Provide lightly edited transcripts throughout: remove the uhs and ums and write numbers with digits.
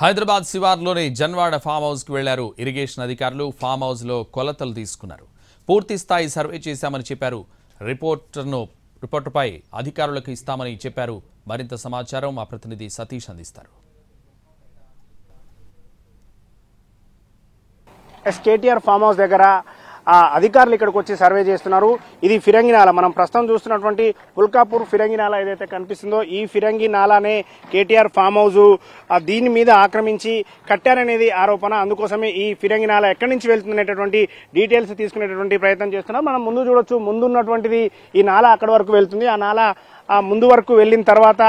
Hyderabad శివార్లోని Janwada farm house కు వెళ్లారు irrigation అధికారులు. ఫామ్ హౌస్ లో కొలతలు తీసుకున్నారు. పూర్తి స్థాయి సర్వే చేశామని చెప్పారు. రిపోర్టుపై అధికారులకు ఇస్తామని చెప్పారు. మరింత సమాచారం మా ప్రతినిధి సతీష్ అందిస్తారు. కేటీఆర్ ఫామ్ హౌస్ దగ్గర అధికారులు ఇక్కడికి వచ్చి సర్వే చేస్తున్నారు. ఇది ఫిరంగి నాల. మనం ప్రస్తుతం చూస్తున్నటువంటి ఉల్కాపూర్ ఫిరంగి నాల ఏదైతే కనిపిస్తుందో ఈ ఫిరంగి నాలానే కేటీఆర్ ఫామ్ హౌస్ దీని మీద ఆక్రమించి కట్టారనేది ఆరోపణ. అందుకోసమే ఈ ఫిరంగి నాల ఎక్కడి నుంచి వెళ్తుందనేటటువంటి డీటెయిల్స్ తీసుకునేటటువంటి ప్రయత్నం చేస్తున్నారు. మనం ముందు చూడొచ్చు, ముందున్నటువంటిది ఈ నాల అక్కడి వరకు వెళ్తుంది. ఆ నాల ముందు వరకు వెళ్ళిన తర్వాత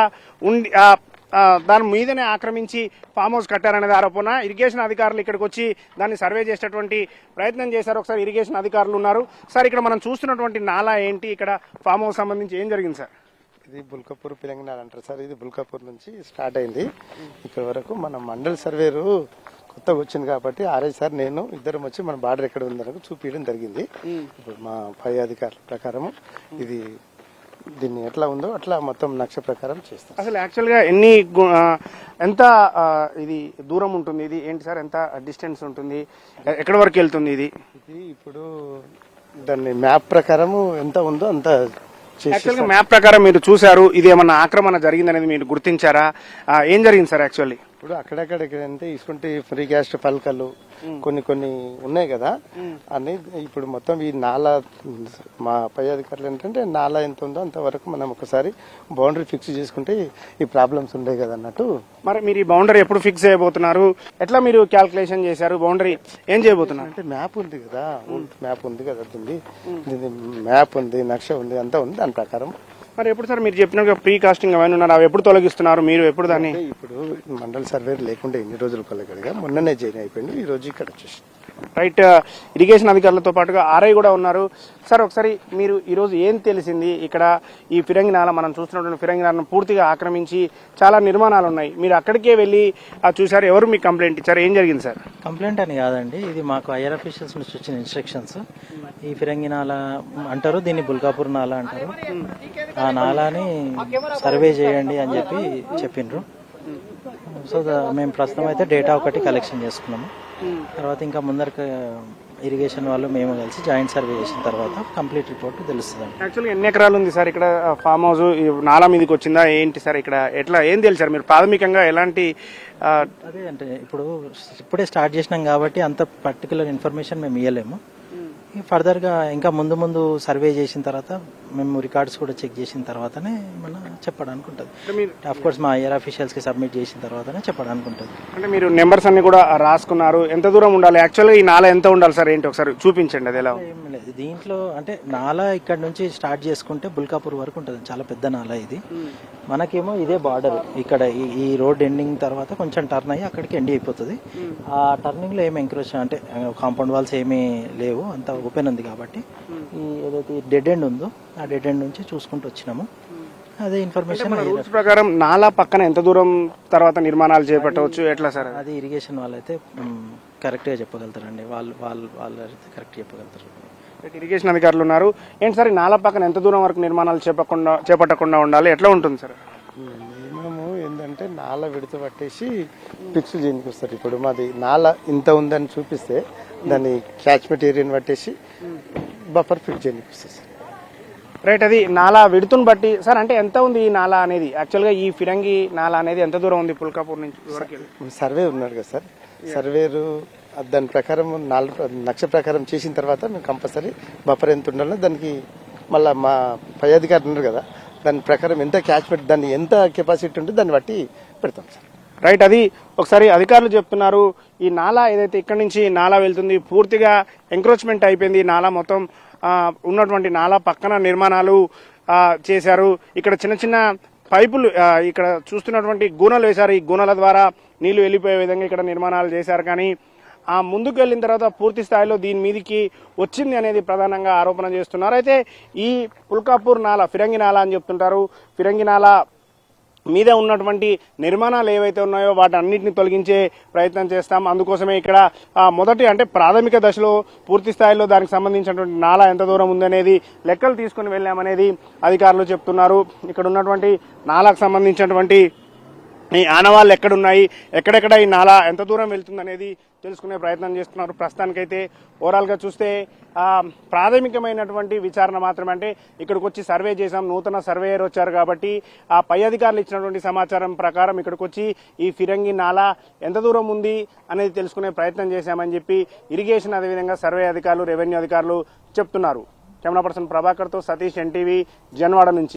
దాని మీదనే ఆక్రమించి ఫామ్ హౌస్ కట్టారనేది ఆరోపణ. ఇరిగేషన్ అధికారులు ఇక్కడికి వచ్చి దాన్ని సర్వే చేసేటువంటి ప్రయత్నం చేశారు. ఒకసారి ఇరిగేషన్ అధికారులు ఉన్నారు. సార్, ఇక్కడ మనం చూస్తున్నటువంటి నాలా ఏంటి, ఇక్కడ ఫామ్ హౌస్ సంబంధించి ఏం జరిగింది సార్? ఇది బుల్కాపూర్ ఫిరంగి నాల అంటారు సార్. ఇది బుల్కాపూర్ నుంచి స్టార్ట్ అయింది. ఇక్కడ వరకు మన మండల్ సర్వేరు కొత్తగా వచ్చింది కాబట్టి ఆర్ఐ సార్ నేను ఇద్దరం వచ్చి మన బార్డర్ ఎక్కడ ఉందనకు చూపించడం జరిగింది. ఇప్పుడు మా పై అధికారుల ప్రకారం ఇది దీన్ని ఎట్లా ఉందో అట్లా మొత్తం నక్ష ప్రకారం చేస్తాం. అసలు యాక్చువల్ గా ఎంత ఇది దూరం ఉంటుంది, ఇది ఏంటి సార్, ఎంత డిస్టెన్స్ ఉంటుంది, ఎక్కడి వరకు వెళ్తుంది ఇది? ఇప్పుడు దాన్ని మ్యాప్ ప్రకారం ఎంత ఉందో అంత యాక్చువల్ గా మ్యాప్ ప్రకారం మీరు చూసారు. ఇది ఏమన్నా ఆక్రమణ జరిగిందనేది మీరు గుర్తించారా? ఏం జరిగింది సార్? యాక్చువల్లీ ఇప్పుడు అక్కడక్కడ అంటే ఇసుకుంటే ఫ్రీ క్యాస్ట్ పలకలు కొన్ని ఉన్నాయి కదా అని ఇప్పుడు మొత్తం ఈ నాలా మా పై అధికారులు ఏంటంటే నాలా ఎంత ఉందో అంతవరకు మనం ఒకసారి బౌండరీ ఫిక్స్ చేసుకుంటే ఈ ప్రాబ్లమ్స్ ఉండే కదా అన్నట్టు. మరి మీరు ఈ బౌండరీ ఎప్పుడు ఫిక్స్ చేయబోతున్నారు? ఎట్లా మీరు క్యాల్కులేషన్ చేశారు? బౌండరీ ఏం చేయబోతున్నారు? అంటే మ్యాప్ ఉంది కదా, మ్యాప్ ఉంది కదా, మ్యాప్ ఉంది, నక్ష ఉంది, అంతా ఉంది. దాని ప్రకారం మరి ఎప్పుడు సార్ మీరు చెప్పినట్టుగా ప్రీ కాస్టింగ్ అవన్నీ ఉన్నారు, అవి ఎప్పుడు తొలగిస్తున్నారు మీరు? ఎప్పుడు దాన్ని ఇప్పుడు మండల్ సర్వే లేకుండా ఎన్ని రోజులు కొలగడిగా మొన్ననే జాయిన్ అయిపోయింది. ఈ రోజు ఇక్కడ వచ్చేసి రైట్. ఇరిగేషన్ అధికారులతో పాటుగా ఆర్ఐ కూడా ఉన్నారు. సార్, ఒకసారి మీరు ఈరోజు ఏం తెలిసింది? ఇక్కడ ఈ ఫిరంగి నాల మనం చూస్తున్నటువంటి ఫిరంగి నాలను పూర్తిగా ఆక్రమించి చాలా నిర్మాణాలు ఉన్నాయి. మీరు అక్కడికే వెళ్ళి చూసారు. ఎవరు మీకు కంప్లైంట్ ఇచ్చారు? ఏం జరిగింది సార్? కంప్లైంట్ అని కాదండి, ఇది మాకు ఐఆర్ అఫీషియల్స్ నుంచి వచ్చిన ఇన్స్ట్రక్షన్స్. ఈ ఫిరంగి నాల అంటారు, దీన్ని బుల్కాపూర్ నాల అంటారు. ఆ నాలాని సర్వే చేయండి అని చెప్పిండ్రు. సో మేము ప్రస్తుతం అయితే డేటా ఒకటి కలెక్షన్ చేసుకున్నాము. తర్వాత ఇంకా ముందరికి ఇరిగేషన్ వాళ్ళు మేము కలిసి జాయింట్ సర్వే చేసిన తర్వాత కంప్లీట్ రిపోర్ట్ తెలుస్తుంది. యాక్చువల్గా ఎన్ని ఎకరాలు ఉంది సార్ ఇక్కడ ఫామ్ హౌస్? నాలా మీదకి వచ్చిందా ఏంటి సార్? ఇక్కడ ఎట్లా ఏం తెలుసు సార్? మీరు ప్రాథమికంగా ఎలాంటి అదే అంటే ఇప్పుడే స్టార్ట్ చేసినాం కాబట్టి అంత పర్టికులర్ ఇన్ఫర్మేషన్ మేము ఇవ్వలేము. ఫర్దర్ గా ఇంకా ముందు సర్వే చేసిన తర్వాత మేము రికార్డ్స్ కూడా చెక్ చేసిన తర్వాతనే మనం చెప్పడానికి ఉంటుంది. ఆఫ్ కోర్స్ మా ఐఆర్ అఫీషియల్స్ కి సబ్మిట్ చేసిన తర్వాతనే చెప్పడానికి ఉంటుంది. అంటే మీరు నెంబర్స్ అన్ని కూడా రాసుకున్నారు. ఎంత దూరం ఉండాలి యాక్చువల్గా? ఈ నాలా ఎంత ఉండాలి సార్? ఏంటి ఒకసారి చూపించండి. అది ఎలా? ఏం లేదు దీంట్లో అంటే నాలా ఇక్కడ నుంచి స్టార్ట్ చేసుకుంటే బుల్కాపూర్ వరకు ఉంటుంది. చాలా పెద్ద నాలా ఇది. మనకేమో ఇదే బార్డర్. ఇక్కడ ఈ రోడ్ ఎండింగ్ తర్వాత కొంచెం టర్న్ అయ్యి అక్కడికి ఎండ్ అయిపోతుంది. ఆ టర్నింగ్ లో ఏమి ఎంకరేజ్ అంటే కాంపౌండ్ వాల్స్ ఏమీ లేవు, అంత ఓపెన్ ఉంది కాబట్టి ఈ ఏదైతే డెడ్ ఎండ్ ఉందో ఆ డెడ్ ఎండ్ నుంచి చూసుకుంటూ వచ్చినాము. అదే ఇన్ఫర్మేషన్ రూల్స్ ప్రకారం నాలా పక్కన ఎంత దూరం తర్వాత నిర్మాణాలు చేపట్టవచ్చు? ఎట్లా సార్? అది ఇరిగేషన్ వాళ్ళైతే కరెక్ట్ గా చెప్పగలుగుతారండి. వాళ్ళు కరెక్ట్ చెప్పగలుగుతారు. ఇరిగేషన్ అధికారులు ఉన్నారు. ఏంటి సార్, ఈ నాలా పక్కన ఎంత దూరం వరకు నిర్మాణాలు చేపట్టకుండా ఉండాలి? ఎట్లా ఉంటుంది సార్? మేము ఏంటంటే నాల విడత పట్టేసి ఫిక్స్ చేయడానికి వస్తారు. ఇప్పుడు మాది నాల ఇంత ఉందని చూపిస్తే దాన్ని క్యాచ్మెంట్ ఏరియాని పట్టేసి బఫర్ ఫిక్స్ చేయడానికి వస్తుంది సార్. రైట్. అది నాలా విడుతుని బట్టి సార్, అంటే ఎంత ఉంది ఈ నాలా అనేది? యాక్చువల్గా ఈ ఫిరంగి నాలా అనేది ఎంత దూరం ఉంది పుల్కాపూర్ నుంచి? సర్వే ఉన్నారు కదా సార్, సర్వేరు దాని ప్రకారం నక్ష ప్రకారం చేసిన తర్వాత మేము కంపల్సరీ బఫర్ ఎంత ఉండాలో దానికి మళ్ళీ మా పై అధికారులు ఉన్నారు కదా, దాని ప్రకారం ఎంత క్యాచ్మెంట్, దాన్ని ఎంత కెపాసిటీ ఉంటే దాన్ని బట్టి పెడతాం సార్. రైట్. అది ఒకసారి అధికారులు చెప్తున్నారు. ఈ నాలా ఏదైతే ఇక్కడ నుంచి నాలా వెళ్తుంది పూర్తిగా ఎంక్రోచ్మెంట్ అయిపోయింది. నాలా మొత్తం ఉన్నటువంటి నాలా పక్కన నిర్మాణాలు చేశారు. ఇక్కడ చిన్న పైపులు ఇక్కడ చూస్తున్నటువంటి గూనలు వేశారు. ఈ గూనల ద్వారా నీళ్లు వెళ్ళిపోయే విధంగా ఇక్కడ నిర్మాణాలు చేశారు. కానీ ముందుకు వెళ్ళిన తర్వాత పూర్తి స్థాయిలో దీని మీదకి వచ్చింది అనేది ప్రధానంగా ఆరోపణ చేస్తున్నారు. అయితే ఈ పుల్కాపూర్ నాలా ఫిరంగి నాలా అని చెప్తుంటారు. ఫిరంగి నాలా మీద ఉన్నటువంటి నిర్మాణాలు ఏవైతే ఉన్నాయో వాటి అన్నింటినీ తొలగించే ప్రయత్నం చేస్తాం. అందుకోసమే ఇక్కడ మొదటి అంటే ప్రాథమిక దశలో పూర్తి స్థాయిలో దానికి సంబంధించినటువంటి నాలా ఎంత దూరం ఉందనేది లెక్కలు తీసుకుని వెళ్ళామనేది అధికారులు చెప్తున్నారు. ఇక్కడ ఉన్నటువంటి నాలాకు సంబంధించినటువంటి ఈ ఆనవాళ్ళు ఎక్కడున్నాయి, ఎక్కడెక్కడ ఈ నాలా ఎంత దూరం వెళ్తుంది అనేది తెలుసుకునే ప్రయత్నం చేస్తున్నారు. ప్రస్తుతానికైతే ఓవరాల్గా చూస్తే ప్రాథమికమైనటువంటి విచారణ మాత్రమే. అంటే ఇక్కడికి వచ్చి సర్వే చేశాం, నూతన సర్వేయర్ వచ్చారు కాబట్టి ఆ పై అధికారులు ఇచ్చినటువంటి సమాచారం ప్రకారం ఇక్కడికి వచ్చి ఈ ఫిరంగి నాలా ఎంత దూరం ఉంది అనేది తెలుసుకునే ప్రయత్నం చేశామని చెప్పి ఇరిగేషన్ అదేవిధంగా సర్వే అధికారులు, రెవెన్యూ అధికారులు చెప్తున్నారు. కెమెరా పర్సన్ ప్రభాకర్తో సతీష్, ఎన్టీవీ, జన్వాడ నుంచి.